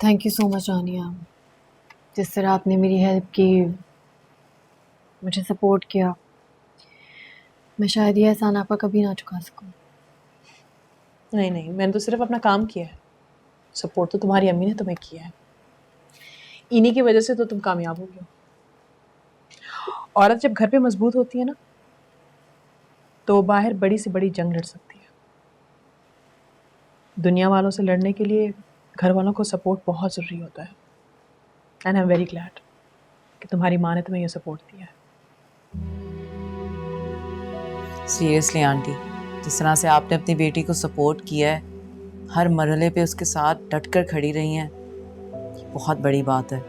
Thank you so much Aniya. जिस तरह आपने मेरी हेल्प की, मुझे सपोर्ट किया, मैं शायद ये एहसान आपका कभी ना चुका सकूं। नहीं नहीं, मैंने तो सिर्फ अपना काम किया है। सपोर्ट तो तुम्हारी अम्मी ने तुम्हें किया है। इन्हीं की वजह से तो तुम कामयाब हो गए हो। औरत जब घर पे मजबूत होती है ना, तो वो बाहर बड़ी से बड़ी जंग लड़ सकती है। दुनिया वालों से लड़ने के लिए घर वालों को सपोर्ट बहुत जरूरी होता है। And I am very glad कि तुम्हारी माँ ने तुम्हें ये सपोर्ट दिया है। सीरियसली आंटी, जिस तरह से आपने अपनी बेटी को सपोर्ट किया है, हर मरहले पे उसके साथ डटकर खड़ी रही हैं, बहुत बड़ी बात है।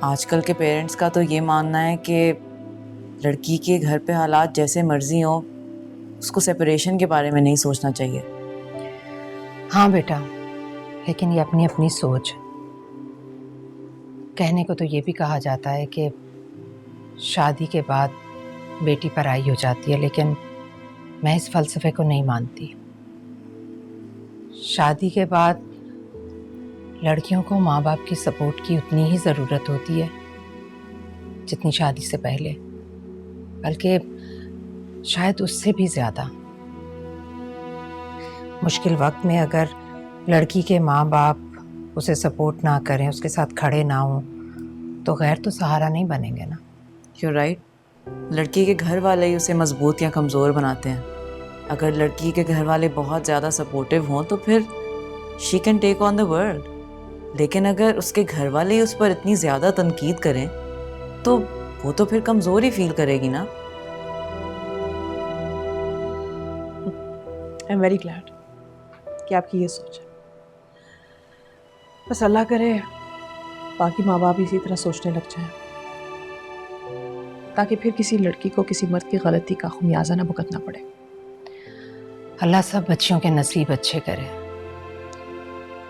आजकल के पेरेंट्स का तो ये मानना है कि लड़की के घर पे हालात जैसे मर्जी हो, उसको सेपरेशन के बारे में नहीं सोचना चाहिए। हाँ बेटा, लेकिन ये अपनी अपनी सोच। कहने को तो ये भी कहा जाता है कि शादी के बाद बेटी पराई हो जाती है, लेकिन मैं इस फलसफे को नहीं मानती। शादी के बाद लड़कियों को माँ बाप की सपोर्ट की उतनी ही ज़रूरत होती है जितनी शादी से पहले, बल्कि शायद उससे भी ज़्यादा। मुश्किल वक्त में अगर लड़की के माँ बाप उसे सपोर्ट ना करें, उसके साथ खड़े ना हों, तो गैर तो सहारा नहीं बनेंगे ना। You right. लड़की के घर वाले ही उसे मजबूत या कमज़ोर बनाते हैं। अगर लड़की के घर वाले बहुत ज़्यादा सपोर्टिव हों तो फिर she can take on the world. लेकिन अगर उसके घर वाले ही उस पर इतनी ज़्यादा तनकीद करें तो वो तो फिर कमज़ोर ही फील करेगी ना। आई एम वेरी ग्लैड कि आपकी ये सोच है। बस अल्लाह करे बाकी माँ बाप इसी तरह सोचने लग जाएं, ताकि फिर किसी लड़की को किसी मर्द की गलती का खुमियाजा ना भुगतना पड़े। अल्लाह सब बच्चियों के नसीब अच्छे करे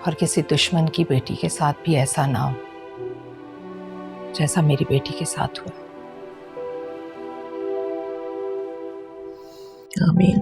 और किसी दुश्मन की बेटी के साथ भी ऐसा ना हो जैसा मेरी बेटी के साथ हुआ। आमीन।